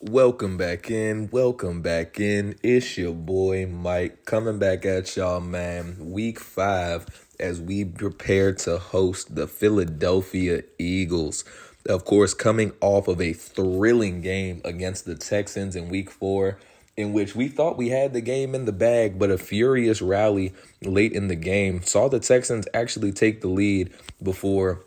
Welcome back in. Welcome back in. It's your boy Mike coming back at y'all, man. Week 5 as we prepare to host the Philadelphia Eagles. Of course, coming off of a thrilling game against the Texans in week 4, in which we thought we had the game in the bag, but a furious rally late in the game saw the Texans actually take the lead before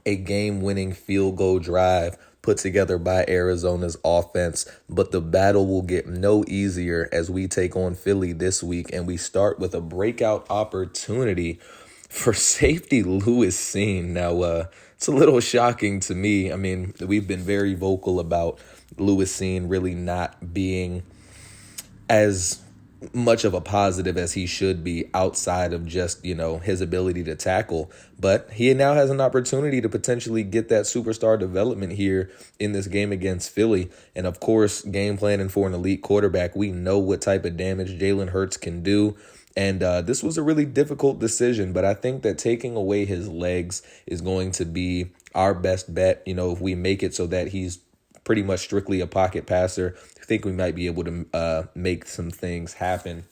a game-winning field goal drive put together by Arizona's offense. But the battle will get no easier as we take on Philly this week, and we start with a breakout opportunity for safety Lewis Cine. Now, it's a little shocking to me. I mean, we've been very vocal about Lewis Cine really not being as much of a positive as he should be outside of just, his ability to tackle. But he now has an opportunity to potentially get that superstar development here in this game against Philly. And of course, game planning for an elite quarterback, we know what type of damage Jalen Hurts can do. And this was a really difficult decision, but I think that taking away his legs is going to be our best bet, if we make it so that he's pretty much strictly a pocket passer. I think we might be able to make some things happen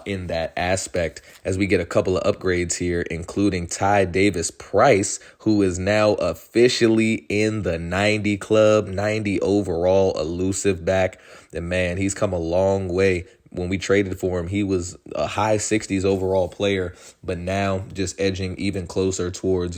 in that aspect as we get a couple of upgrades here, including Ty Davis Price, who is now officially in the 90 club, 90 overall, elusive back. And man, he's come a long way. When we traded for him, he was a high 60s overall player, but now just edging even closer towards,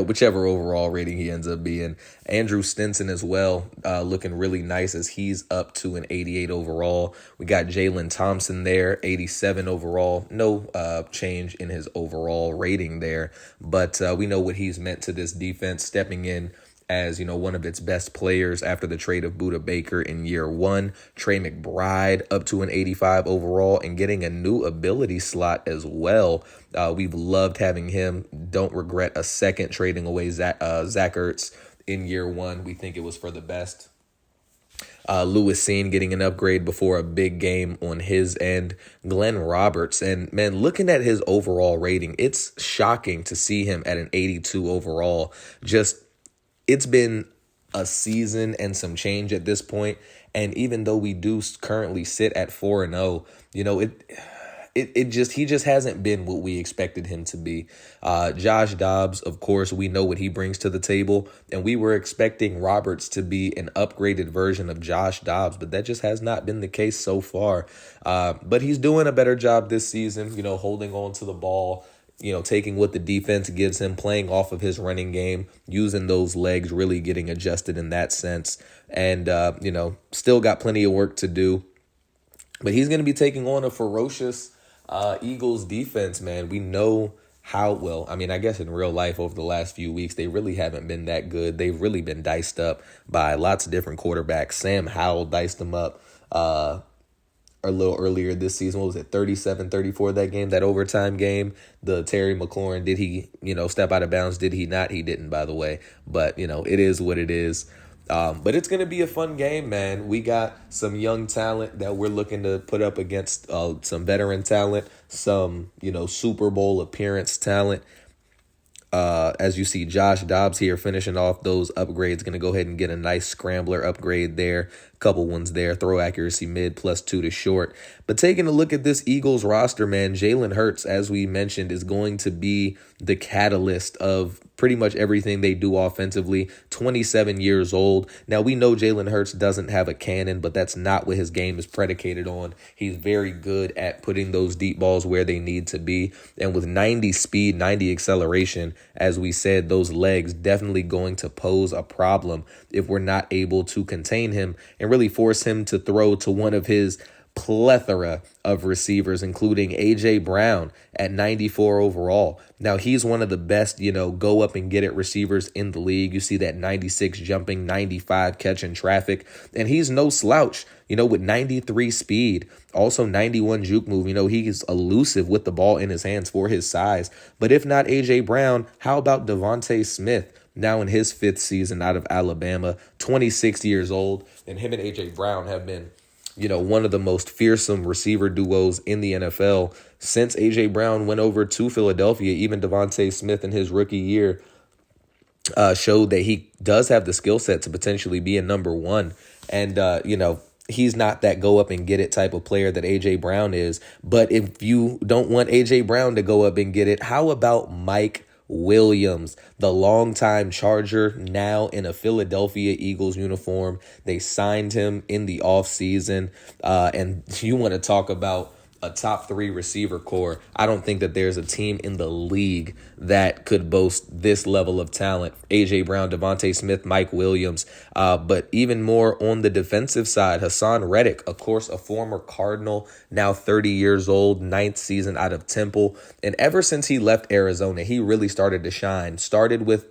whichever overall rating he ends up being. Andrew Stinson as well, looking really nice as he's up to an 88 overall. We got Jalen Thompson there, 87 overall. No change in his overall rating there, but we know what he's meant to this defense, stepping in as, one of its best players after the trade of Buda Baker in year 1. Trey McBride up to an 85 overall and getting a new ability slot as well. We've loved having him. Don't regret a second trading away Zach Ertz in year 1. We think it was for the best. Lewis Cine getting an upgrade before a big game on his end. Glenn Roberts, and man, looking at his overall rating, it's shocking to see him at an 82 overall. It's been a season and some change at this point, and even though we do currently sit at 4-0, he just hasn't been what we expected him to be. Josh Dobbs, of course, we know what he brings to the table, and we were expecting Roberts to be an upgraded version of Josh Dobbs, but that just has not been the case so far. But he's doing a better job this season, holding on to the ball, taking what the defense gives him, playing off of his running game, using those legs, really getting adjusted in that sense. And, still got plenty of work to do. But he's going to be taking on a ferocious Eagles defense, man. We know how well. I mean, I guess in real life over the last few weeks, they really haven't been that good. They've really been diced up by lots of different quarterbacks. Sam Howell diced them up a little earlier this season. What was it, 37-34 that game, that overtime game? The Terry McLaurin, did he, step out of bounds? Did he not? He didn't, by the way. But, it is what it is. But it's going to be a fun game, man. We got some young talent that we're looking to put up against some veteran talent, some, Super Bowl appearance talent. As you see, Josh Dobbs here finishing off those upgrades. Going to go ahead and get a nice scrambler upgrade there. Couple ones there. Throw accuracy mid +2 to short. But taking a look at this Eagles roster, man, Jalen Hurts, as we mentioned, is going to be the catalyst of pretty much everything they do offensively. 27 years old. Now, we know Jalen Hurts doesn't have a cannon, but that's not what his game is predicated on. He's very good at putting those deep balls where they need to be. And with 90 speed, 90 acceleration, as we said, those legs definitely going to pose a problem if we're not able to contain him and really force him to throw to one of his plethora of receivers, including A.J. Brown at 94 overall. Now, he's one of the best, go up and get it receivers in the league. You see that 96 jumping, 95 catching traffic, and he's no slouch, with 93 speed, also 91 juke move. He's elusive with the ball in his hands for his size. But if not A.J. Brown, how about Devontae Smith? Now in his 5th season out of Alabama, 26 years old, and him and A.J. Brown have been one of the most fearsome receiver duos in the NFL since A.J. Brown went over to Philadelphia. Even Devontae Smith in his rookie year showed that he does have the skill set to potentially be a number one. And, he's not that go up and get it type of player that A.J. Brown is. But if you don't want A.J. Brown to go up and get it, how about Mike Williams, the longtime Charger, now in a Philadelphia Eagles uniform? They signed him in the offseason. And you want to talk about a top three receiver core. I don't think that there's a team in the league that could boast this level of talent. A.J. Brown, Devontae Smith, Mike Williams. But even more on the defensive side, Hassan Reddick, of course, a former Cardinal, now 30 years old, ninth season out of Temple. And ever since he left Arizona, he really started to shine. Started with,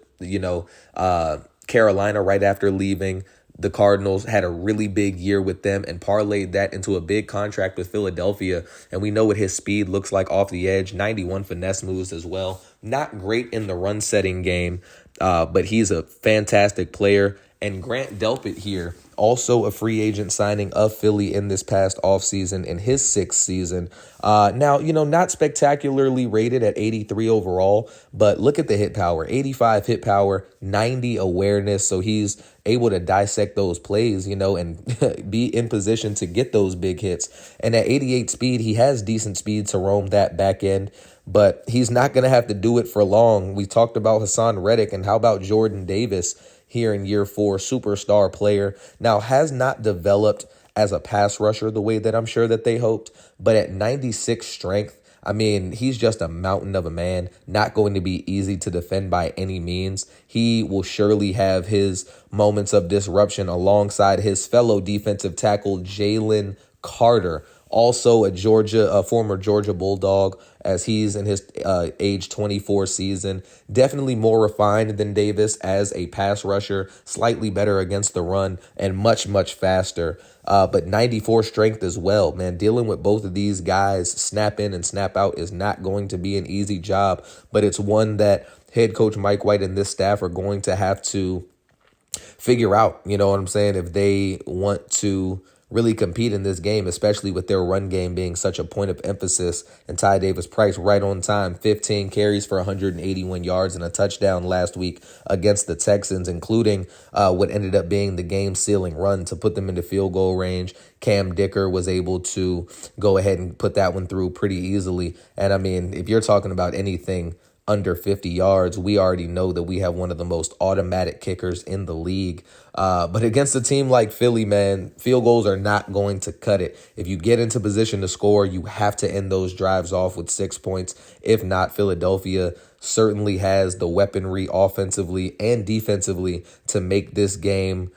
Carolina right after leaving the Cardinals, had a really big year with them and parlayed that into a big contract with Philadelphia. And we know what his speed looks like off the edge, 91 finesse moves as well. Not great in the run setting game, but he's a fantastic player. And Grant Delpit here, also a free agent signing of Philly in this past offseason in his sixth season. Now, not spectacularly rated at 83 overall, but look at the hit power, 85 hit power, 90 awareness. So he's able to dissect those plays, and be in position to get those big hits. And at 88 speed, he has decent speed to roam that back end, but he's not going to have to do it for long. We talked about Hassan Reddick, and how about Jordan Davis here in year 4, superstar player. Now, has not developed as a pass rusher the way that I'm sure that they hoped, but at 96 strength, he's just a mountain of a man, not going to be easy to defend by any means. He will surely have his moments of disruption alongside his fellow defensive tackle, Jalen Carter, also a former Georgia Bulldog, as he's in his age 24 season. Definitely more refined than Davis as a pass rusher, slightly better against the run, and much, much faster. But 94 strength as well, man. Dealing with both of these guys, snap in and snap out, is not going to be an easy job, but it's one that head coach Mike White and this staff are going to have to figure out, you know what I'm saying, if they want to really compete in this game, especially with their run game being such a point of emphasis. And Ty Davis-Price right on time, 15 carries for 181 yards and a touchdown last week against the Texans, including what ended up being the game-sealing run to put them into field goal range. Cam Dicker was able to go ahead and put that one through pretty easily. And if you're talking about anything under 50 yards, we already know that we have one of the most automatic kickers in the league. But against a team like Philly, man, field goals are not going to cut it. If you get into position to score, you have to end those drives off with 6 points. If not, Philadelphia certainly has the weaponry offensively and defensively to make this game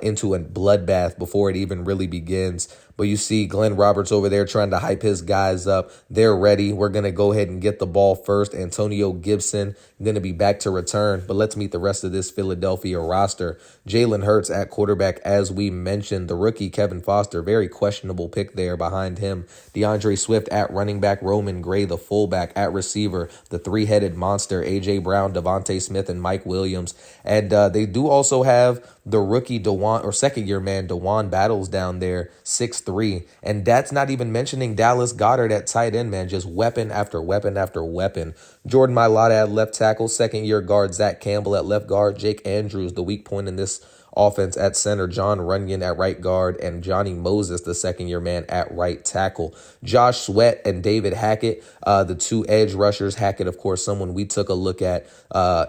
into a bloodbath before it even really begins. But you see Glenn Roberts over there trying to hype his guys up. They're ready. We're going to go ahead and get the ball first. Antonio Gibson going to be back to return. But let's meet the rest of this Philadelphia roster. Jalen Hurts at quarterback, as we mentioned. The rookie Kevin Foster, very questionable pick there behind him. DeAndre Swift at running back. Roman Gray, the fullback, at receiver. The three-headed monster, A.J. Brown, Devontae Smith, and Mike Williams. And they do also have the rookie second-year man Dewan Battles down there, 6'3", and that's not even mentioning Dallas Goedert at tight end, man. Just weapon after weapon after weapon. Jordan Mailata at left tackle, second-year guard Zach Campbell at left guard, Jake Andrews, the weak point in this offense, at center, John Runyon at right guard, and Johnny Moses, the second-year man, at right tackle. Josh Sweat and David Hackett, the two edge rushers. Hackett, of course, someone we took a look at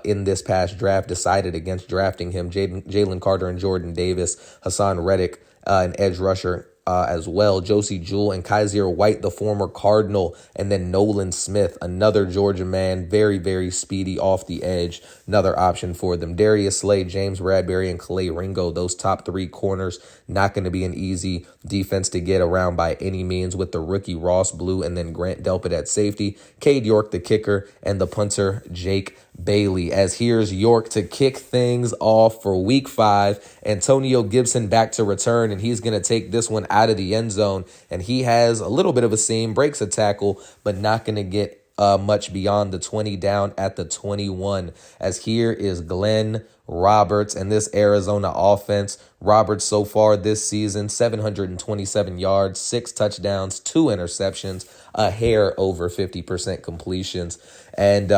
in this past draft, decided against drafting him. Jalen Carter and Jordan Davis. Hassan Reddick, an edge rusher as well. Josie Jewell and Kaiser White, the former Cardinal, and then Nolan Smith, another Georgia man, very, very speedy off the edge, another option for them. Darius Slay, James Bradbury, and Calais Ringo, those top three corners, not going to be an easy defense to get around by any means, with the rookie Ross Blue and then Grant Delpit at safety, Cade York, the kicker, and the punter Jake Bailey. As here's York to kick things off for week 5. Antonio Gibson back to return, and he's going to take this one out of the end zone. And he has a little bit of a seam, breaks a tackle, but not going to get much beyond the 20, down at the 21. As here is Glenn Roberts and this Arizona offense. Roberts so far this season, 727 yards, 6 touchdowns, 2 interceptions, a hair over 50% completions. And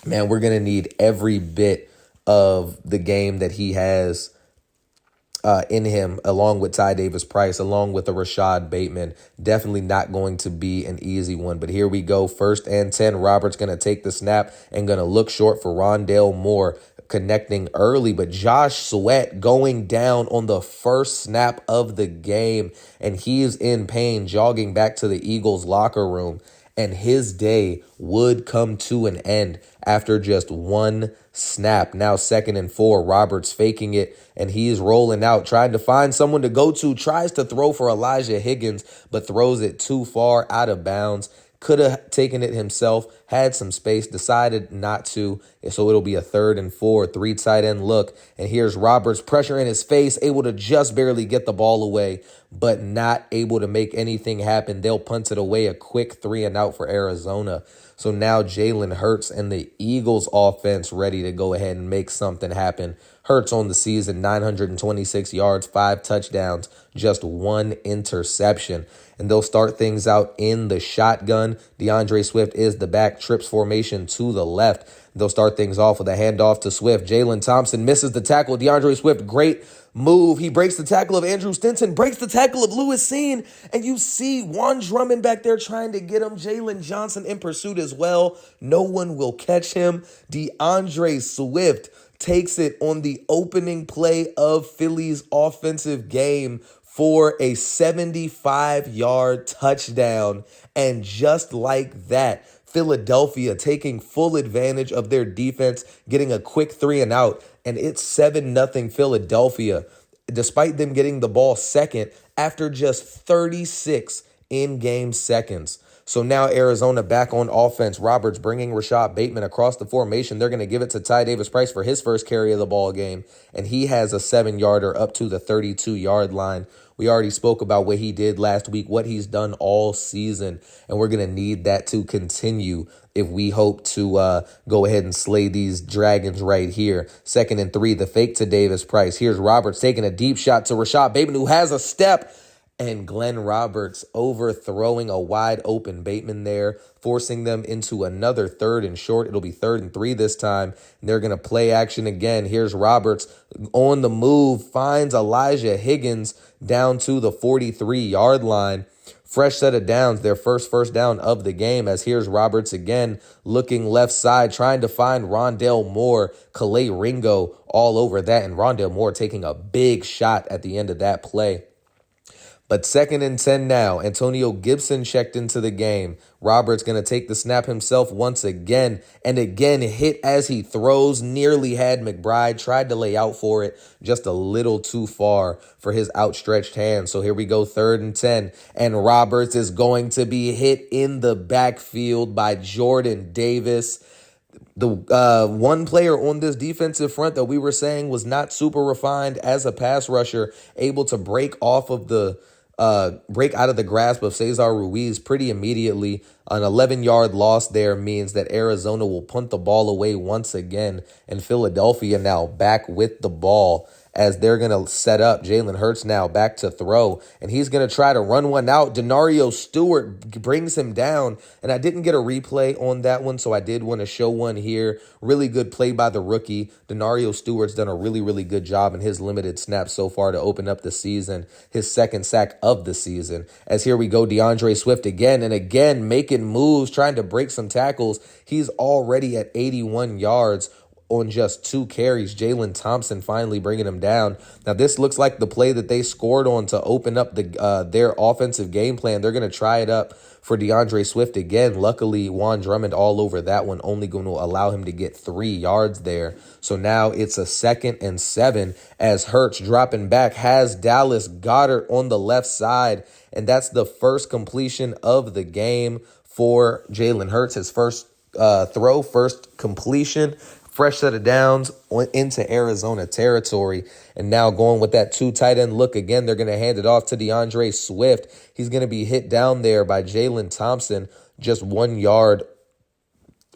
man, we're going to need every bit of the game that he has in him, along with Ty Davis Price, along with a Rashad Bateman. Definitely not going to be an easy one. But here we go. 1st and 10. Roberts going to take the snap and going to look short for Rondale Moore, connecting early. But Josh Sweat going down on the first snap of the game. And he is in pain, jogging back to the Eagles locker room. And his day would come to an end after just one snap. Now 2nd and 4, Roberts faking it, and he is rolling out, trying to find someone to go to, tries to throw for Elijah Higgins, but throws it too far out of bounds. Could have taken it himself, had some space, decided not to. So it'll be a 3rd and 4, 3 tight end look. And here's Roberts, pressure in his face, able to just barely get the ball away, but not able to make anything happen. They'll punt it away, a quick 3 and out for Arizona. So now Jalen Hurts and the Eagles offense ready to go ahead and make something happen. Hurts on the season, 926 yards, 5 touchdowns, just 1 interception. And they'll start things out in the shotgun. DeAndre Swift is the back, trips formation to the left. They'll start things off with a handoff to Swift. Jalen Thompson misses the tackle. DeAndre Swift, great move. He breaks the tackle of Andrew Stinson, breaks the tackle of Lewis Seen, and you see Juan Drummond back there trying to get him. Jalen Johnson in pursuit as well. No one will catch him. DeAndre Swift takes it on the opening play of Philly's offensive game for a 75-yard touchdown. And just like that, Philadelphia taking full advantage of their defense, getting a quick 3 and out, and it's 7-0 Philadelphia, despite them getting the ball second after just 36 in-game seconds. So now Arizona back on offense. Roberts bringing Rashad Bateman across the formation. They're going to give it to Ty Davis Price for his first carry of the ball game, and he has a 7-yarder up to the 32-yard line. We already spoke about what he did last week, what he's done all season, and we're going to need that to continue if we hope to go ahead and slay these Dragons right here. 2nd and 3, the fake to Davis Price. Here's Roberts taking a deep shot to Rashad Bateman, who has a step, and Glenn Roberts overthrowing a wide open Bateman there, forcing them into another 3rd and short. It'll be 3rd and 3 this time. And they're going to play action again. Here's Roberts on the move, finds Elijah Higgins down to the 43-yard line. Fresh set of downs, their first down of the game, as here's Roberts again looking left side, trying to find Rondale Moore, Calais Ringo all over that, and Rondale Moore taking a big shot at the end of that play. But 2nd and 10 now. Antonio Gibson checked into the game. Roberts going to take the snap himself once again. And again, hit as he throws. Nearly had McBride. Tried to lay out for it. Just a little too far for his outstretched hand. So here we go, 3rd and 10. And Roberts is going to be hit in the backfield by Jordan Davis. The one player on this defensive front that we were saying was not super refined as a pass rusher, able to break out of the grasp of Cesar Ruiz pretty immediately. An 11-yard loss there means that Arizona will punt the ball away once again, and Philadelphia now back with the ball as they're going to set up. Jalen Hurts now back to throw, and he's going to try to run one out. Denario Stewart brings him down, and I didn't get a replay on that one, so I did want to show one here. Really good play by the rookie. Denario Stewart's done a really, really good job in his limited snaps so far to open up the season. His 2nd sack of the season. As here we go, DeAndre Swift again and again making moves, trying to break some tackles. He's already at 81 yards on just 2 carries. Jalen Thompson finally bringing him down. Now, this looks like the play that they scored on to open up their offensive game plan. They're going to try it up for DeAndre Swift again. Luckily, Juan Drummond all over that one, only going to allow him to get 3 yards there. So now it's a 2nd and 7 as Hurts dropping back has Dallas Goedert on the left side. And that's the first completion of the game for Jalen Hurts. His first first completion. Fresh set of downs into Arizona territory. And now going with that 2 tight end look again, they're going to hand it off to DeAndre Swift. He's going to be hit down there by Jalen Thompson, just 1 yard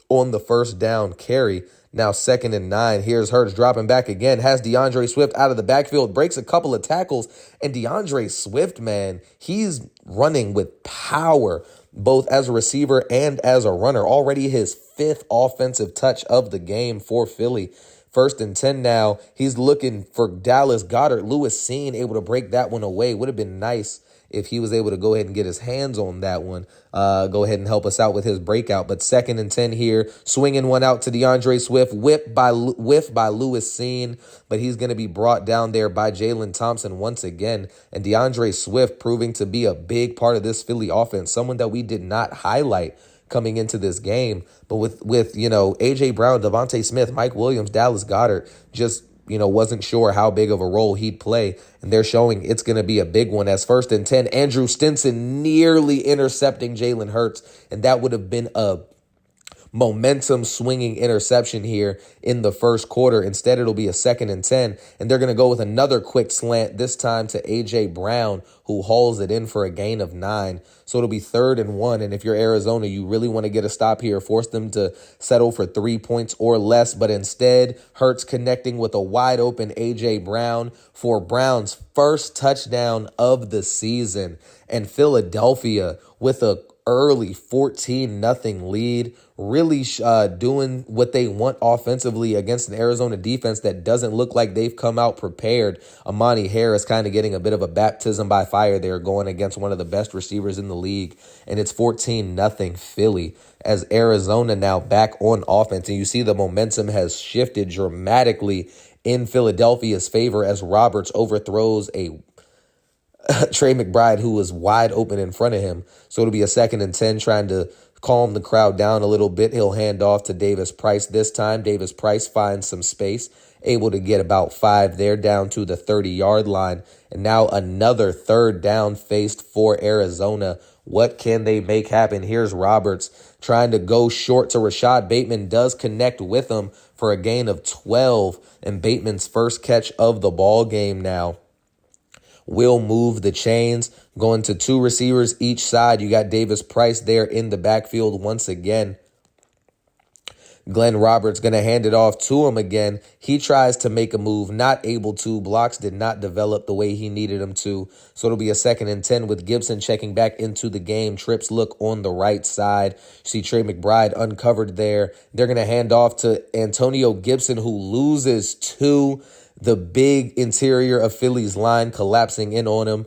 on the first down carry. Now 2nd and 9. Here's Hurts dropping back again. Has DeAndre Swift out of the backfield. Breaks a couple of tackles. And DeAndre Swift, man, he's running with power, both as a receiver and as a runner. Already his 5th offensive touch of the game for Philly. First and 10 now. He's looking for Dallas Goedert. Lewis Cine able to break that one away. Would have been nice if he was able to go ahead and get his hands on that one. Go ahead and help us out with his breakout. But second and 10 here, swinging one out to DeAndre Swift, whiff by Lewis Cine, but he's going to be brought down there by Jalen Thompson once again. And DeAndre Swift proving to be a big part of this Philly offense, someone that we did not highlight coming into this game. But with A.J. Brown, Devontae Smith, Mike Williams, Dallas Goedert, just wasn't sure how big of a role he'd play. And they're showing it's going to be a big one as first and 10. Andrew Stinson nearly intercepting Jalen Hurts. And that would have been a momentum swinging interception here in the first quarter. Instead, it'll be a second and 10. And they're going to go with another quick slant, this time to A.J. Brown, who hauls it in for a gain of 9. So it'll be 3rd and 1. And if you're Arizona, you really want to get a stop here, force them to settle for 3 points or less. But instead, Hurts connecting with a wide open A.J. Brown for Brown's first touchdown of the season. And Philadelphia with a early 14-0 lead, really doing what they want offensively against an Arizona defense that doesn't look like they've come out prepared. Amani Harris kind of getting a bit of a baptism by fire there, going against one of the best receivers in the league. And it's 14-0 Philly as Arizona now back on offense. And you see the momentum has shifted dramatically in Philadelphia's favor as Roberts overthrows a Trey McBride, who was wide open in front of him. So it'll be a second and 10, trying to calm the crowd down a little bit. He'll hand off to Davis Price this time. Davis Price finds some space, able to get about 5 there, down to the 30-yard line. And now another third down faced for Arizona. What can they make happen? Here's Roberts trying to go short to Rashad Bateman, does connect with him for a gain of 12. And Bateman's first catch of the ball game now will move the chains, going to 2 receivers each side. You got Davis Price there in the backfield once again. Glenn Roberts going to hand it off to him again. He tries to make a move, not able to. Blocks did not develop the way he needed them to. So it'll be a second and 10 with Gibson checking back into the game. Trips look on the right side. You see Trey McBride uncovered there. They're going to hand off to Antonio Gibson, who loses 2. The big interior of Philly's line collapsing in on him.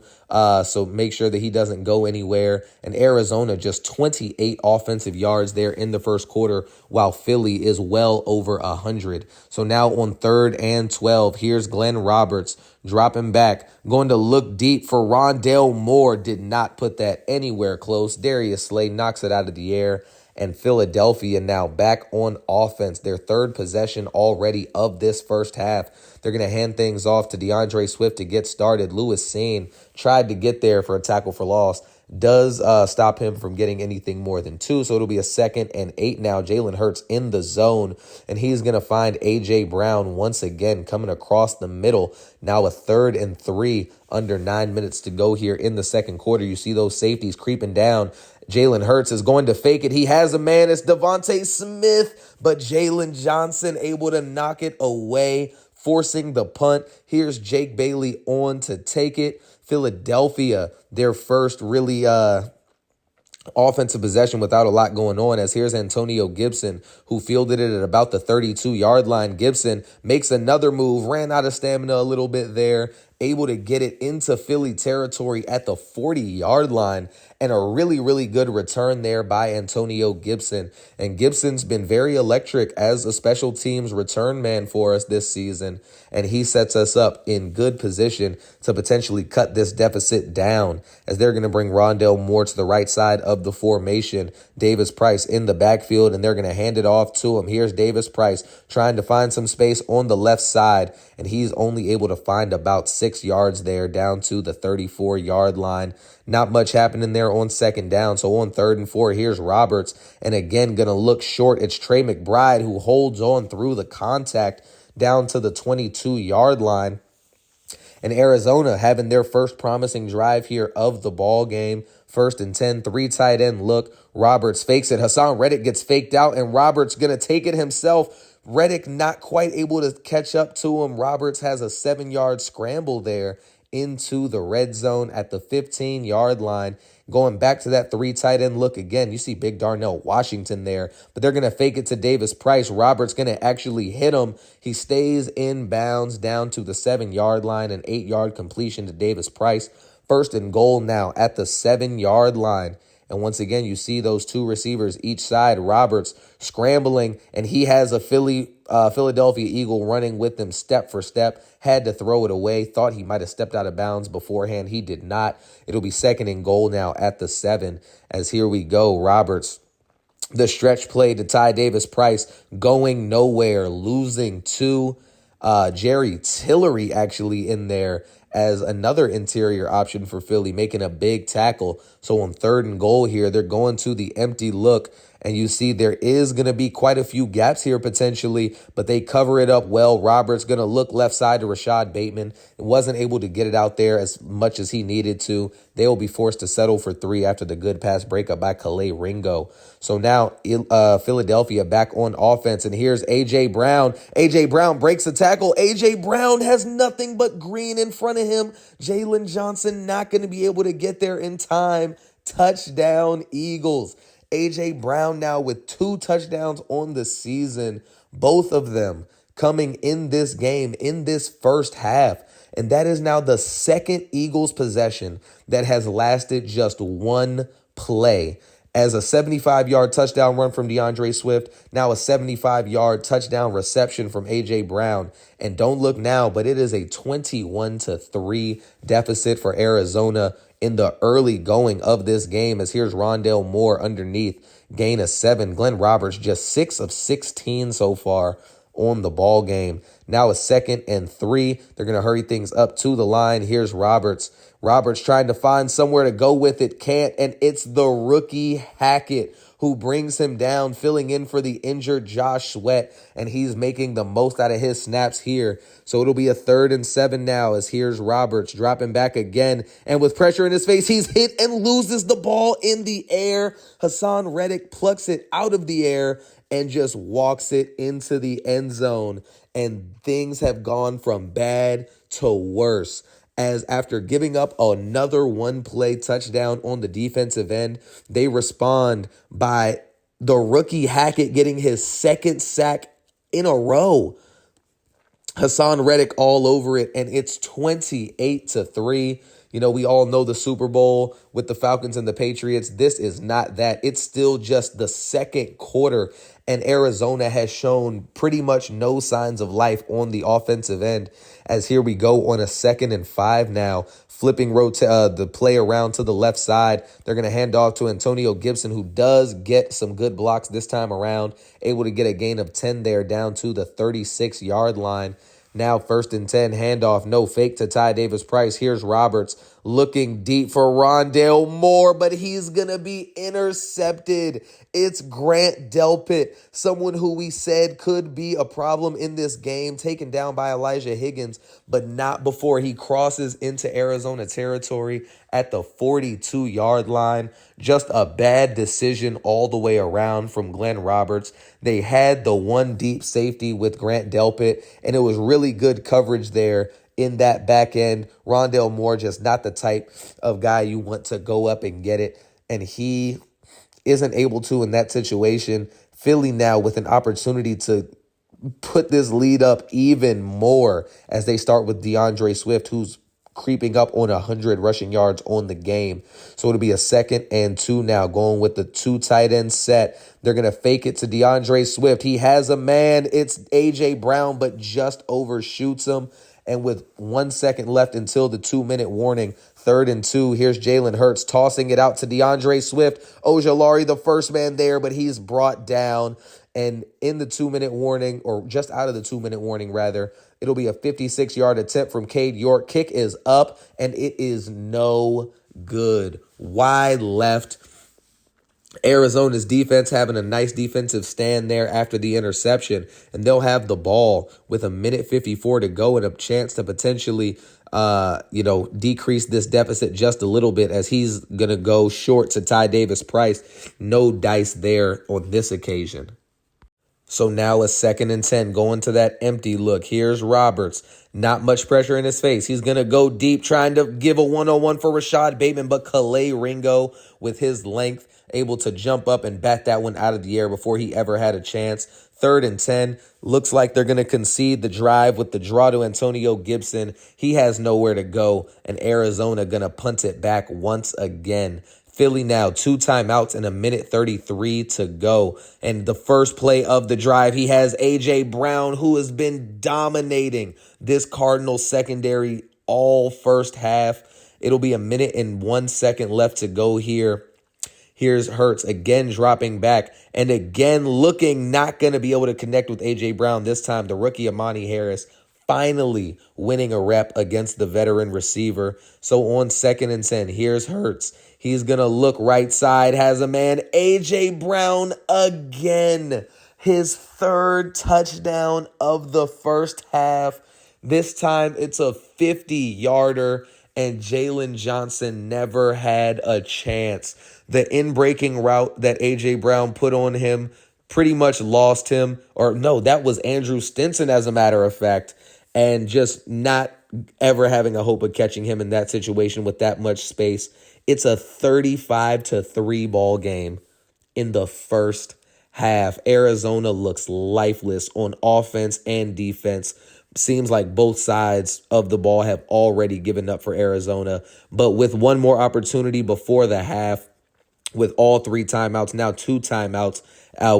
So make sure that he doesn't go anywhere. And Arizona just 28 offensive yards there in the first quarter, while Philly is well over 100. So now on 3rd and 12, here's Glenn Roberts dropping back, going to look deep for Rondale Moore. Did not put that anywhere close. Darius Slay knocks it out of the air. And Philadelphia now back on offense, their 3rd possession already of this first half. They're going to hand things off to DeAndre Swift to get started. Lewis Cine tried to get there for a tackle for loss. Does stop him from getting anything more than 2. So it'll be a 2nd and 8 now. Jalen Hurts in the zone. And he's going to find A.J. Brown once again coming across the middle. Now a 3rd and 3 under 9 minutes to go here in the second quarter. You see those safeties creeping down. Jalen Hurts is going to fake it. He has a man. It's Devontae Smith, but Jalen Johnson able to knock it away, forcing the punt. Here's Jake Bailey on to take it. Philadelphia, their first really offensive possession without a lot going on, as here's Antonio Gibson, who fielded it at about the 32-yard line. Gibson makes another move, ran out of stamina a little bit there, able to get it into Philly territory at the 40-yard line. And a really, really good return there by Antonio Gibson. And Gibson's been very electric as a special teams return man for us this season. And he sets us up in good position to potentially cut this deficit down, as they're going to bring Rondale Moore to the right side of the formation. Davis Price in the backfield, and they're going to hand it off to him. Here's Davis Price trying to find some space on the left side, and he's only able to find about 6 yards there, down to the 34-yard line. Not much happening there on second down. So on 3rd and 4, here's Roberts. And again, going to look short. It's Trey McBride who holds on through the contact down to the 22-yard line. And Arizona having their first promising drive here of the ball game. 1st and 10, 3 tight end look. Roberts fakes it. Hassan Reddick gets faked out, and Roberts going to take it himself. Reddick not quite able to catch up to him. Roberts has a 7-yard scramble there into the red zone at the 15-yard line. Going back to that 3 tight end look again. You see big Darnell Washington there, but they're going to fake it to Davis Price. Roberts going to actually hit him. He stays in bounds down to the 7-yard line, an 8-yard completion to Davis Price. First and goal now at the 7-yard line. And once again, you see those 2 receivers each side. Roberts scrambling, and he has a Philadelphia Eagle running with them step for step. Had to throw it away. Thought he might have stepped out of bounds beforehand. He did not. It'll be second and goal now at the 7. As here we go, Roberts. The stretch play to Ty Davis Price going nowhere, losing to Jerry Tillery actually in there as another interior option for Philly, making a big tackle. So on third and goal here, they're going to the empty look. And you see there is going to be quite a few gaps here potentially, but they cover it up well. Roberts going to look left side to Rashad Bateman. Wasn't able to get it out there as much as he needed to. They will be forced to settle for 3 after the good pass breakup by Calais Ringo. So now Philadelphia back on offense, and here's A.J. Brown. A.J. Brown breaks a tackle. A.J. Brown has nothing but green in front of him. Jalen Johnson not going to be able to get there in time. Touchdown, Eagles. A.J. Brown now with 2 touchdowns on the season, both of them coming in this game, in this first half. And that is now the second Eagles possession that has lasted just 1 play. As a 75-yard touchdown run from DeAndre Swift, now a 75-yard touchdown reception from A.J. Brown. And don't look now, but it is a 21-3 deficit for Arizona in the early going of this game, as here's Rondale Moore underneath, gain of 7. Glenn Roberts just 6 of 16 so far on the ball game. Now a 2nd and 3. They're going to hurry things up to the line. Here's Roberts. Roberts trying to find somewhere to go with it. Can't. And it's the rookie Hackett who brings him down, filling in for the injured Josh Sweat. And he's making the most out of his snaps here. So it'll be a 3rd and 7 now, as here's Roberts dropping back again. And with pressure in his face, he's hit and loses the ball in the air. Hassan Reddick plucks it out of the air and just walks it into the end zone. And things have gone from bad to worse, as after giving up another 1-play touchdown on the defensive end, they respond by the rookie Hackett getting his 2nd sack in a row. Hassan Reddick all over it, and it's 28-3. You know, we all know the Super Bowl with the Falcons and the Patriots. This is not that. It's still just the second quarter, and Arizona has shown pretty much no signs of life on the offensive end. As here we go on a 2nd and 5 now, flipping the play around to the left side. They're going to hand off to Antonio Gibson, who does get some good blocks this time around, able to get a gain of 10 there down to the 36-yard line. Now 1st and 10, handoff, no fake to Ty Davis Price. Here's Roberts looking deep for Rondale Moore, but he's going to be intercepted. It's Grant Delpit, someone who we said could be a problem in this game, taken down by Elijah Higgins, but not before he crosses into Arizona territory at the 42-yard line. Just a bad decision all the way around from Glenn Roberts. They had the 1 deep safety with Grant Delpit, and it was really good coverage there in that back end. Rondale Moore, just not the type of guy you want to go up and get it, and he isn't able to in that situation. Philly now with an opportunity to put this lead up even more as they start with DeAndre Swift, who's creeping up on 100 rushing yards on the game. So it'll be a 2nd and 2 now, going with the 2 tight end set. They're going to fake it to DeAndre Swift. He has a man. It's A.J. Brown, but just overshoots him. And with 1 second left until the 2-minute warning, 3rd and 2, here's Jalen Hurts tossing it out to DeAndre Swift. Ojulari, the first man there, but he's brought down. And in the 2-minute warning, or just out of the 2-minute warning, rather, it'll be a 56-yard attempt from Cade York. Kick is up, and it is no good. Wide left. Arizona's defense having a nice defensive stand there after the interception, and they'll have the ball with 1:54 to go and a chance to potentially decrease this deficit just a little bit, as he's going to go short to Ty Davis Price. No dice there on this occasion. So now a 2nd and 10 going to that empty look. Here's Roberts. Not much pressure in his face. He's going to go deep trying to give a one-on-one for Rashad Bateman, but Calais Ringo with his length able to jump up and bat that one out of the air before he ever had a chance. 3rd and 10. Looks like they're going to concede the drive with the draw to Antonio Gibson. He has nowhere to go, and Arizona going to punt it back once again. Philly now 2 timeouts and 1:33 to go. And the first play of the drive, he has A.J. Brown, who has been dominating this Cardinals secondary all first half. It'll be 1:01 left to go here. Here's Hurts again dropping back and again looking not going to be able to connect with A.J. Brown this time. The rookie Amani Harris finally winning a rep against the veteran receiver. So on 2nd and 10, here's Hurts. He's going to look right side, has a man, A.J. Brown again. His 3rd touchdown of the first half. This time it's a 50-yarder, and Jalen Johnson never had a chance. The in-breaking route that A.J. Brown put on him pretty much lost him. Or no, that was Andrew Stinson, as a matter of fact. And just not ever having a hope of catching him in that situation with that much space. It's a 35-3 ball game in the first half. Arizona looks lifeless on offense and defense. Seems like both sides of the ball have already given up for Arizona. But with one more opportunity before the half, with all 3 timeouts, now 2 timeouts,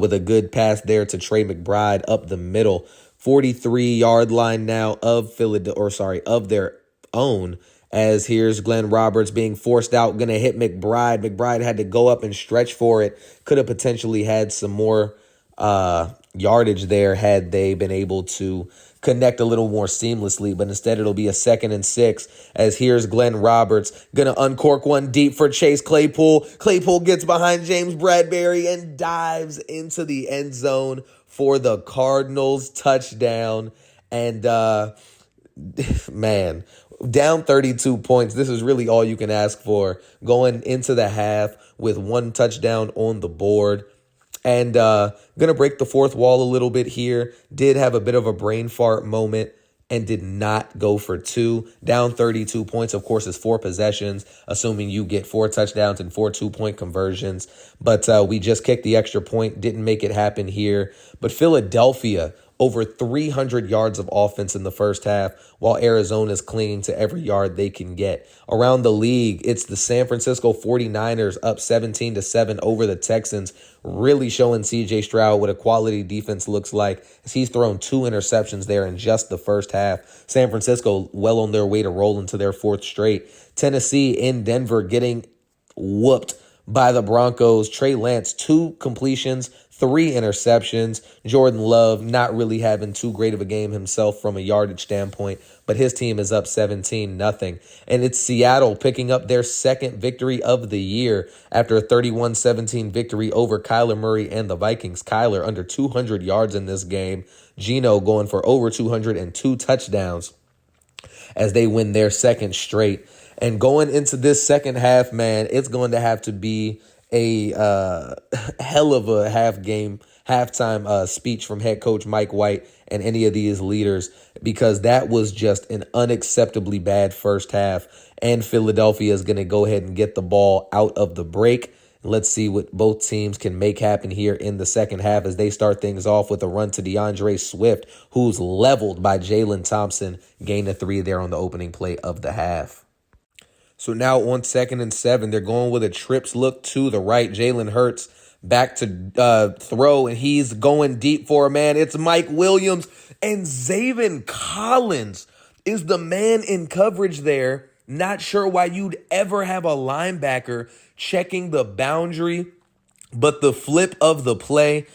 with a good pass there to Trey McBride up the middle. 43-yard line now of their own. As here's Glenn Roberts being forced out, going to hit McBride. McBride had to go up and stretch for it. Could have potentially had some more yardage there had they been able to connect a little more seamlessly, but instead it'll be a 2nd and 6 as here's Glenn Roberts going to uncork one deep for Chase Claypool. Claypool gets behind James Bradbury and dives into the end zone for the Cardinals touchdown. And man, down 32 points. This is really all you can ask for going into the half with 1 touchdown on the board. And going to break the 4th wall a little bit here. Did have a bit of a brain fart moment and did not go for 2. Down 32 points, of course, is 4 possessions, assuming you get 4 touchdowns and 4 2-point conversions. But we just kicked the extra point. Didn't make it happen here. But Philadelphia, over 300 yards of offense in the first half, while Arizona's clinging to every yard they can get. Around the league, it's the San Francisco 49ers up 17-7 over the Texans, really showing C.J. Stroud what a quality defense looks like, as he's thrown 2 interceptions there in just the first half. San Francisco well on their way to roll into their 4th straight. Tennessee in Denver getting whooped by the Broncos. Trey Lance, 2 completions, 3 interceptions. Jordan Love not really having too great of a game himself from a yardage standpoint, but his team is up 17-0. And it's Seattle picking up their 2nd victory of the year after a 31-17 victory over Kyler Murray and the Vikings. Kyler under 200 yards in this game. Geno going for over 202 touchdowns as they win their 2nd straight. And going into this second half, man, it's going to have to be a hell of a halftime speech from head coach Mike White and any of these leaders, because that was just an unacceptably bad first half. And Philadelphia is going to go ahead and get the ball out of the break. Let's see what both teams can make happen here in the second half as they start things off with a run to DeAndre Swift, who's leveled by Jalen Thompson, gain of 3 there on the opening play of the half. So now on 2nd and 7, they're going with a trips look to the right. Jalen Hurts back to throw, and he's going deep for a man. It's Mike Williams, and Zaven Collins is the man in coverage there. Not sure why you'd ever have a linebacker checking the boundary, but the flip of the play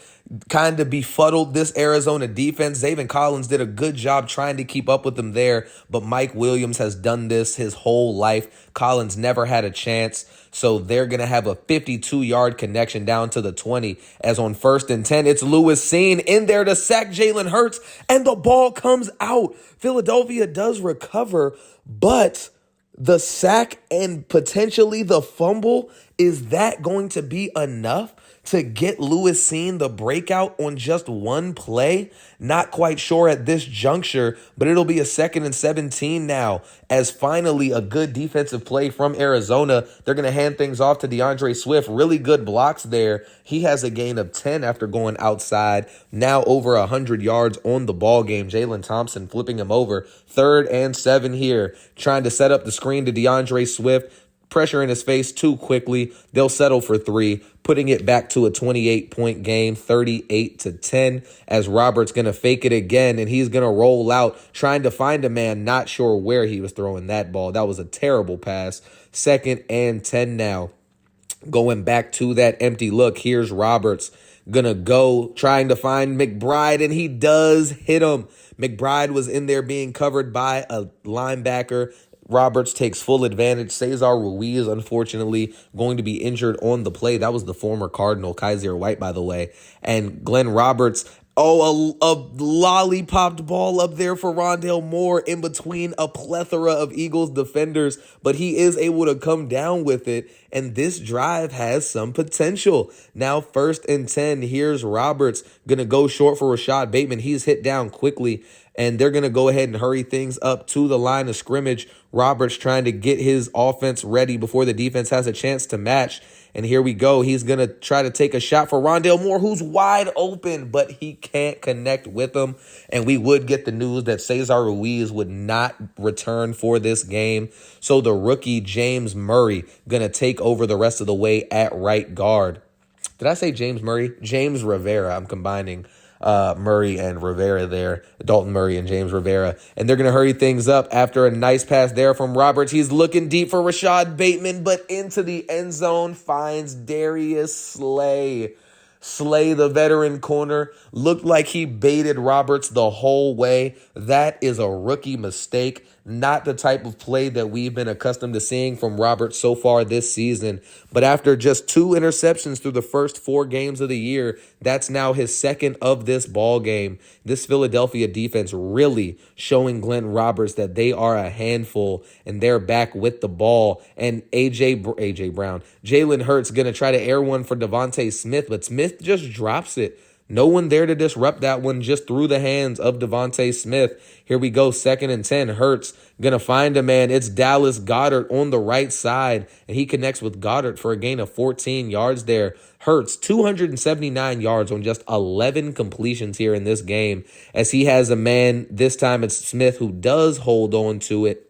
kind of befuddled this Arizona defense. Zaven Collins did a good job trying to keep up with them there, but Mike Williams has done this his whole life. Collins never had a chance, so they're going to have a 52-yard connection down to the 20, as on 1st and 10, it's Lewis Seen in there to sack Jalen Hurts, and the ball comes out. Philadelphia does recover, but the sack and potentially the fumble, is that going to be enough to get Lewis Cine the breakout on just one play? Not quite sure at this juncture, but it'll be a 2nd and 17 now as finally a good defensive play from Arizona. They're going to hand things off to DeAndre Swift. Really good blocks there. He has a gain of 10 after going outside. Now over 100 yards on the ball game. Jalen Thompson flipping him over. 3rd and 7 here. Trying to set up the screen to DeAndre Swift. Pressure in his face too quickly. They'll settle for 3, putting it back to a 28-point game, 38-10, as Roberts going to fake it again, and he's going to roll out, trying to find a man, not sure where he was throwing that ball. That was a terrible pass. 2nd and 10 now. Going back to that empty look, here's Roberts going to go trying to find McBride, and he does hit him. McBride was in there being covered by a linebacker. Roberts takes full advantage. Cesar Ruiz, unfortunately, going to be injured on the play. That was the former Cardinal, Kaiser White, by the way. And Glenn Roberts, a lollipopped ball up there for Rondale Moore in between a plethora of Eagles defenders, but he is able to come down with it, and this drive has some potential. Now 1st and 10, here's Roberts, going to go short for Rashad Bateman. He's hit down quickly, and they're going to go ahead and hurry things up to the line of scrimmage. Roberts trying to get his offense ready before the defense has a chance to match. And here we go. He's going to try to take a shot for Rondale Moore, who's wide open, but he can't connect with him. And we would get the news that Cesar Ruiz would not return for this game. So the rookie James Murray going to take over the rest of the way at right guard. Did I say James Murray? James Rivera. I'm combining Murray and Rivera there. Dalton Murray and James Rivera. And they're going to hurry things up after a nice pass there from Roberts. He's looking deep for Rashad Bateman, but into the end zone finds Darius Slay. Slay, the veteran corner, looked like he baited Roberts the whole way. That is a rookie mistake. Not the type of play that we've been accustomed to seeing from Roberts so far this season. But after just 2 interceptions through the first 4 games of the year, that's now his 2nd of this ball game. This Philadelphia defense really showing Glenn Roberts that they are a handful and they're back with the ball. And AJ Brown, Jalen Hurts going to try to air one for Devontae Smith, but Smith just drops it. No one there to disrupt that one, just through the hands of Devontae Smith. Here we go, 2nd and 10. Hurts going to find a man. It's Dallas Goedert on the right side, and he connects with Goedert for a gain of 14 yards there. Hurts, 279 yards on just 11 completions here in this game, as he has a man, this time it's Smith, who does hold on to it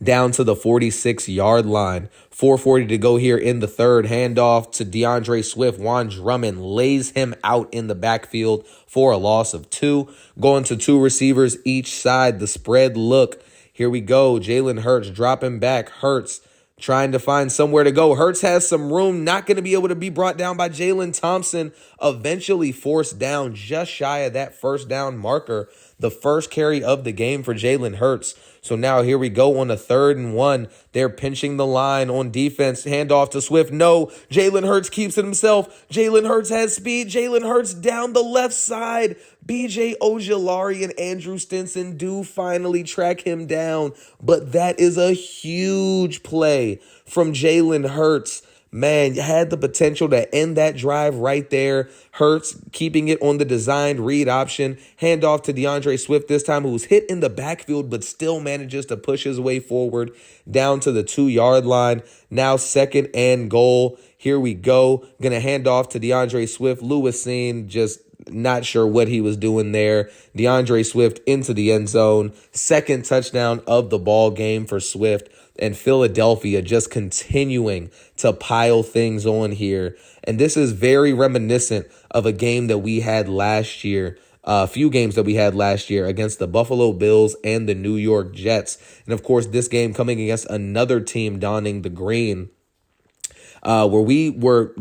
down to the 46-yard line. 4:40 to go here in the 3rd. Handoff to DeAndre Swift. Juan Drummond lays him out in the backfield for a loss of 2. Going to 2 receivers each side. The spread look. Here we go. Jalen Hurts dropping back. Hurts trying to find somewhere to go. Hurts has some room. Not going to be able to be brought down by Jalen Thompson. Eventually forced down just shy of that 1st down marker. The first carry of the game for Jalen Hurts. So now here we go on a 3rd and 1. They're pinching the line on defense. Handoff to Swift. No, Jalen Hurts keeps it himself. Jalen Hurts has speed. Jalen Hurts down the left side. BJ Ojulari and Andrew Stinson do finally track him down. But that is a huge play from Jalen Hurts. Man, had the potential to end that drive right there. Hurts keeping it on the designed read option. Handoff to DeAndre Swift this time, who's hit in the backfield but still manages to push his way forward down to the 2-yard line. Now 2nd and goal. Here we go. Going to hand off to DeAndre Swift. Lewis Cine just not sure what he was doing there. DeAndre Swift into the end zone. 2nd touchdown of the ball game for Swift. And Philadelphia just continuing to pile things on here. And this is very reminiscent of a game that we had last year. A few games that we had last year against the Buffalo Bills and the New York Jets. And of course, this game coming against another team donning the green, where we were,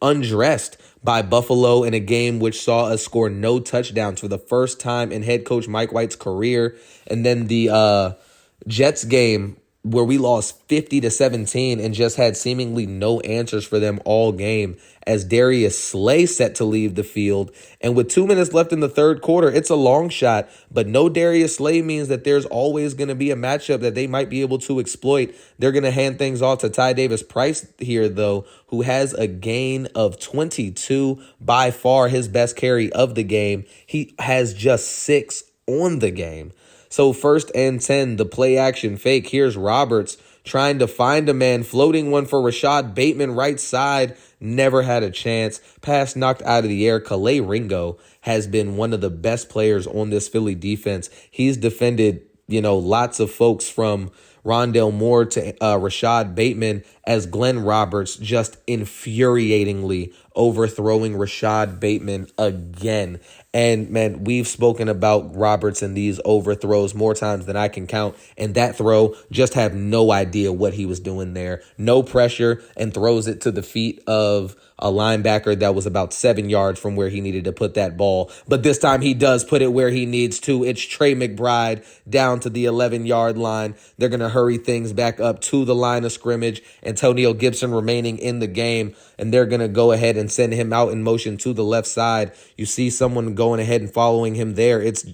undressed by Buffalo in a game which saw us score no touchdowns for the first time in head coach Mike White's career. And then the Jets game, where we lost 50-17 and just had seemingly no answers for them all game as Darius Slay set to leave the field. And with 2 minutes left in the third quarter, it's a long shot, but no Darius Slay means that there's always going to be a matchup that they might be able to exploit. They're going to hand things off to Ty Davis Price here, though, who has a gain of 22, by far his best carry of the game. He has just 6 on the game. So 1st and 10, the play action fake. Here's Roberts trying to find a man, floating one for Rashad Bateman, right side. Never had a chance. Pass knocked out of the air. Calais Ringo has been one of the best players on this Philly defense. He's defended, lots of folks from Rondale Moore to Rashad Bateman, as Glenn Roberts just infuriatingly overthrowing Rashad Bateman again. And, man, we've spoken about Roberts and these overthrows more times than I can count. And that throw, just have no idea what he was doing there. No pressure, and throws it to the feet of a linebacker that was about 7 yards from where he needed to put that ball. But this time he does put it where he needs to. It's Trey McBride down to the 11-yard line. They're going to hurry things back up to the line of scrimmage. Antonio Gibson remaining in the game, and they're going to go ahead and send him out in motion to the left side. You see someone going ahead and following him there. It's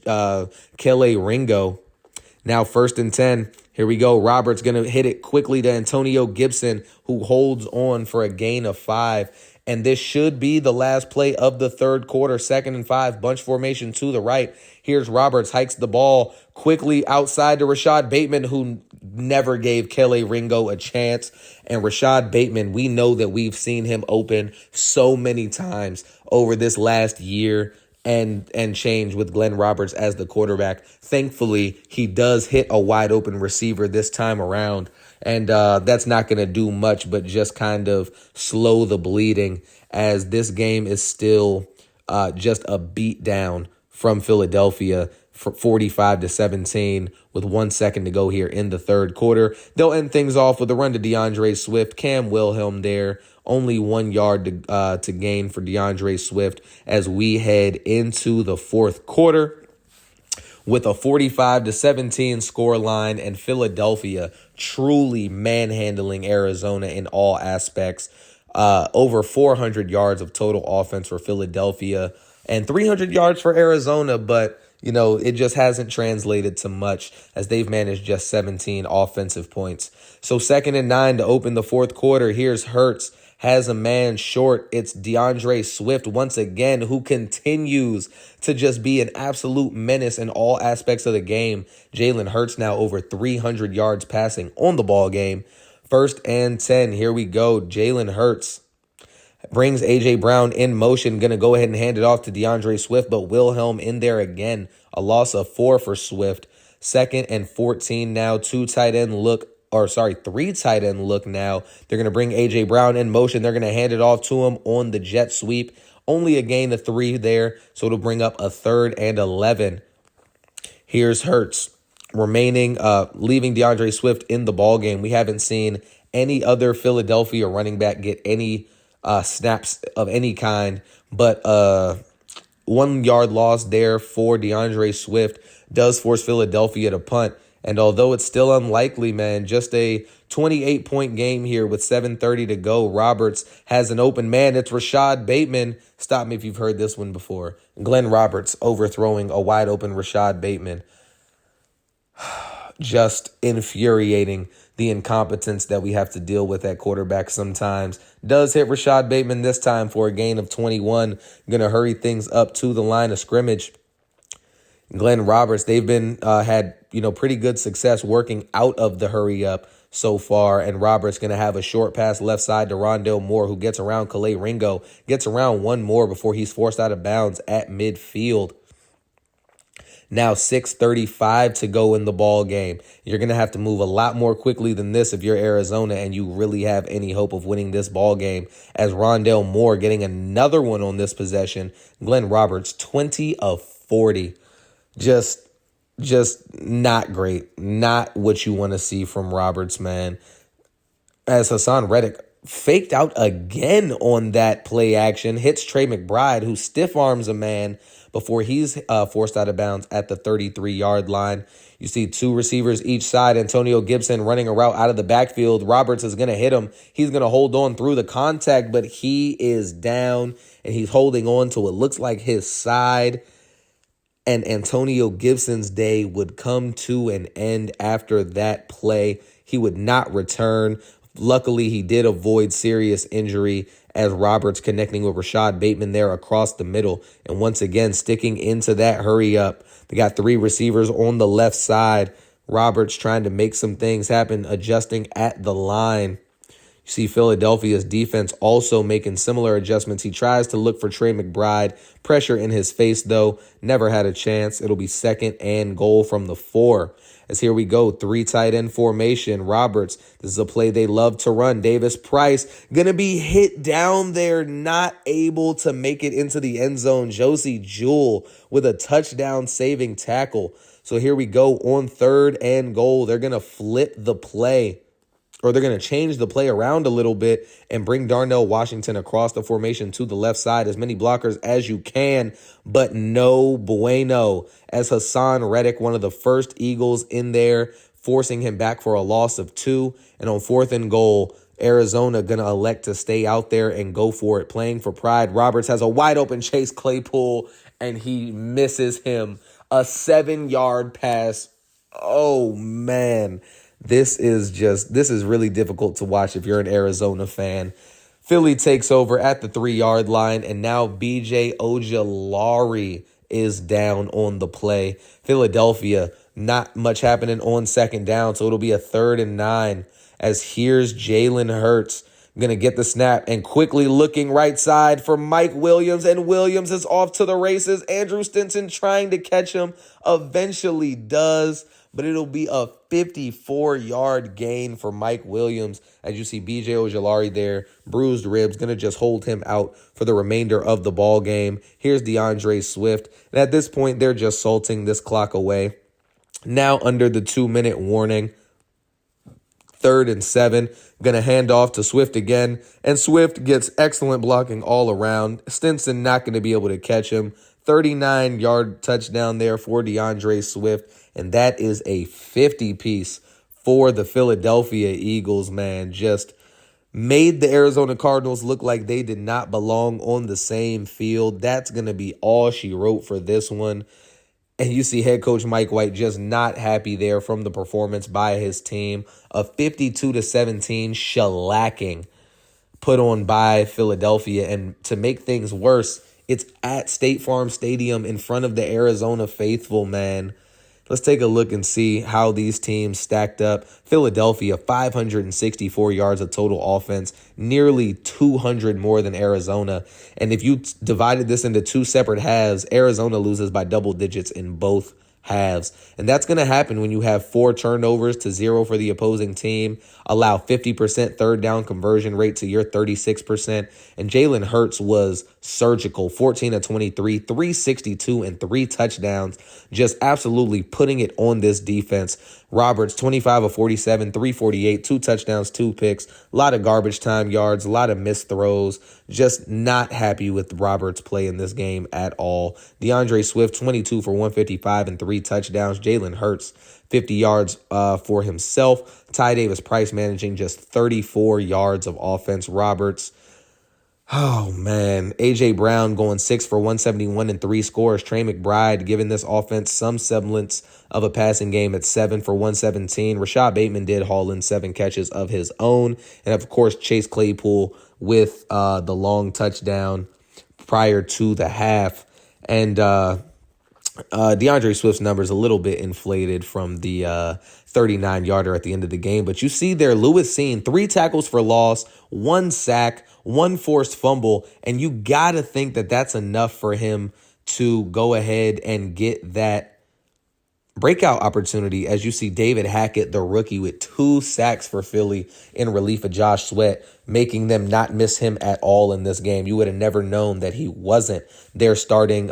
Calais Ringo. Now 1st and 10. Here we go. Roberts going to hit it quickly to Antonio Gibson, who holds on for a gain of 5. And this should be the last play of the third quarter. 2nd and 5, bunch formation to the right. Here's Roberts, hikes the ball quickly outside to Rashad Bateman, who never gave Calais Ringo a chance. And Rashad Bateman, we know that we've seen him open so many times over this last year and change with Glenn Roberts as the quarterback. Thankfully, he does hit a wide open receiver this time around. And that's not going to do much but just kind of slow the bleeding, as this game is still just a beat down from Philadelphia for 17 with 1 second to go here in the third quarter. They'll end things off with a run to DeAndre Swift. Cam Wilhelm there. Only 1 yard to gain for DeAndre Swift as we head into the fourth quarter with a 45-17 score line, and Philadelphia truly manhandling Arizona in all aspects. Over 400 yards of total offense for Philadelphia and 300 yards for Arizona, but it just hasn't translated to much as they've managed just 17 offensive points. So 2nd and 9 to open the fourth quarter. Here's Hurts. Has a man short. It's DeAndre Swift once again, who continues to just be an absolute menace in all aspects of the game. Jalen Hurts now over 300 yards passing on the ball game. 1st and 10. Here we go. Jalen Hurts brings A.J. Brown in motion. Going to go ahead and hand it off to DeAndre Swift, but Wilhelm in there again. A loss of 4 for Swift. 2nd and 14 now. 3 tight end look now. They're going to bring A.J. Brown in motion. They're going to hand it off to him on the jet sweep. Only a gain of 3 there, so it'll bring up a 3rd and 11. Here's Hurts remaining, leaving DeAndre Swift in the ballgame. We haven't seen any other Philadelphia running back get any snaps of any kind, but 1 yard loss there for DeAndre Swift does force Philadelphia to punt. And although it's still unlikely, man, just a 28-point game here with 7:30 to go. Roberts has an open man. It's Rashad Bateman. Stop me if you've heard this one before. Glenn Roberts overthrowing a wide open Rashad Bateman. Just infuriating, the incompetence that we have to deal with at quarterback sometimes. Does hit Rashad Bateman this time for a gain of 21. Going to hurry things up to the line of scrimmage. Glenn Roberts, they've been had pretty good success working out of the hurry up so far, and Roberts going to have a short pass left side to Rondale Moore, who gets around Calais Ringo, gets around one more before he's forced out of bounds at midfield. Now 6:35 to go in the ball game. You're going to have to move a lot more quickly than this if you're Arizona and you really have any hope of winning this ball game, as Rondale Moore getting another one on this possession. Glenn Roberts, 20 of 40. Just not great. Not what you want to see from Roberts, man. As Hassan Reddick faked out again on that play action, hits Trey McBride, who stiff arms a man, before he's forced out of bounds at the 33-yard line. You see two receivers each side. Antonio Gibson running a route out of the backfield. Roberts is going to hit him. He's going to hold on through the contact, but he is down, and he's holding on to what looks like his side. And Antonio Gibson's day would come to an end after that play. He would not return. Luckily, he did avoid serious injury as Roberts connecting with Rashad Bateman there across the middle. And once again, sticking into that hurry up. They got three receivers on the left side. Roberts trying to make some things happen, adjusting at the line. You see Philadelphia's defense also making similar adjustments. He tries to look for Trey McBride. Pressure in his face, though. Never had a chance. It'll be 2nd and goal from the 4. As here we go, 3 tight end formation. Roberts, this is a play they love to run. Davis Price going to be hit down there, not able to make it into the end zone. Josie Jewell with a touchdown saving tackle. So here we go on 3rd and goal. They're going to flip the play. Or they're going to change the play around a little bit and bring Darnell Washington across the formation to the left side. As many blockers as you can, but no bueno. As Hassan Reddick, one of the first Eagles in there, forcing him back for a loss of 2. And on 4th and goal, Arizona going to elect to stay out there and go for it, playing for pride. Roberts has a wide open Chase Claypool, and he misses him. A 7-yard pass. Oh, man. This is really difficult to watch if you're an Arizona fan. Philly takes over at the 3-yard line, and now B.J. Ojulari is down on the play. Philadelphia, not much happening on 2nd down, so it'll be a 3rd and 9. As here's Jalen Hurts going to get the snap and quickly looking right side for Mike Williams, and Williams is off to the races. Andrew Stinson trying to catch him, eventually does, but it'll be a 54-yard gain for Mike Williams. As you see B.J. Ojulari there, bruised ribs, going to just hold him out for the remainder of the ball game. Here's DeAndre Swift, and at this point, they're just salting this clock away. Now under the 2-minute warning. 3rd and 7, going to hand off to Swift again, and Swift gets excellent blocking all around. Stinson not going to be able to catch him. 39-yard touchdown there for DeAndre Swift, and that is a 50-piece for the Philadelphia Eagles, man. Just made the Arizona Cardinals look like they did not belong on the same field. That's going to be all she wrote for this one. And you see head coach Mike White just not happy there from the performance by his team. A 52-17 shellacking put on by Philadelphia. And to make things worse, it's at State Farm Stadium in front of the Arizona faithful, man. Let's take a look and see how these teams stacked up. Philadelphia, 564 yards of total offense, nearly 200 more than Arizona. And if you divided this into 2 separate halves, Arizona loses by double digits in both halves. And that's going to happen when you have 4 turnovers to 0 for the opposing team, allow 50% third down conversion rate to your 36%. And Jalen Hurts was surgical, 14 of 23, 362 and 3 touchdowns, just absolutely putting it on this defense. Roberts, 25 of 47, 348, 2 touchdowns, 2 picks, a lot of garbage time yards, a lot of missed throws. Just not happy with Roberts' play in this game at all. DeAndre Swift, 22 for 155 and 3 touchdowns. Jalen Hurts, 50 yards for himself. Ty Davis Price managing just 34 yards of offense. Roberts, oh, man. A.J. Brown going 6 for 171 and 3 scores. Trey McBride giving this offense some semblance of a passing game at 7 for 117. Rashad Bateman did haul in 7 catches of his own. And, of course, Chase Claypool with the long touchdown prior to the half. And DeAndre Swift's numbers a little bit inflated from the 39-yarder at the end of the game. But you see there, Lewis Cine, 3 tackles for loss, 1 sack, 1 forced fumble. And you got to think that that's enough for him to go ahead and get that breakout opportunity. As you see David Hackett, the rookie, with 2 sacks for Philly in relief of Josh Sweat, making them not miss him at all in this game. You would have never known that he wasn't their starting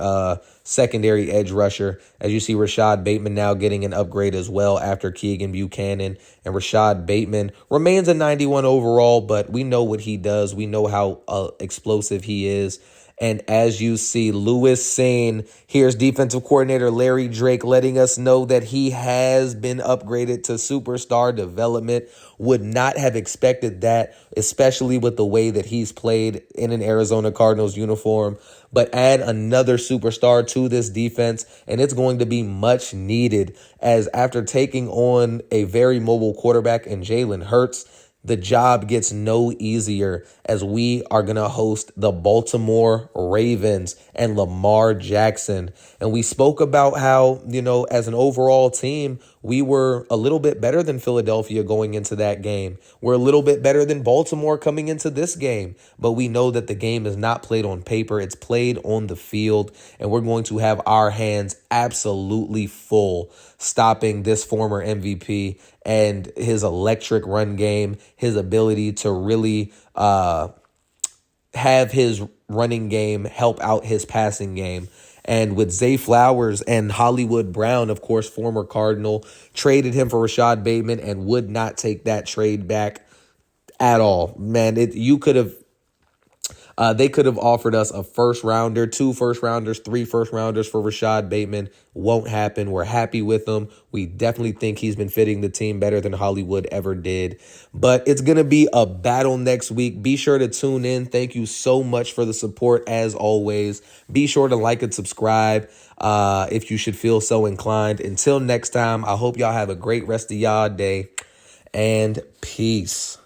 secondary edge rusher. As you see Rashad Bateman now getting an upgrade as well after Keegan Buchanan. And Rashad Bateman remains a 91 overall, but we know what he does. We know how explosive he is. And as you see, Lewis Sane, here's defensive coordinator Larry Drake letting us know that he has been upgraded to superstar development. Would not have expected that, especially with the way that he's played in an Arizona Cardinals uniform. But add another superstar to this defense, and it's going to be much needed, as after taking on a very mobile quarterback in Jalen Hurts, the job gets no easier as we are going to host the Baltimore Ravens and Lamar Jackson. And we spoke about how, as an overall team, we were a little bit better than Philadelphia going into that game. We're a little bit better than Baltimore coming into this game. But we know that the game is not played on paper. It's played on the field. And we're going to have our hands absolutely full stopping this former MVP and his electric run game, his ability to really have his running game help out his passing game. And with Zay Flowers and Hollywood Brown, of course, former Cardinal, traded him for Rashad Bateman and would not take that trade back at all. Man, you could have they could have offered us a first rounder, 2 first rounders, 3 first rounders for Rashad Bateman. Won't happen. We're happy with him. We definitely think he's been fitting the team better than Hollywood ever did. But it's going to be a battle next week. Be sure to tune in. Thank you so much for the support as always. Be sure to like and subscribe if you should feel so inclined. Until next time, I hope y'all have a great rest of y'all day, and peace.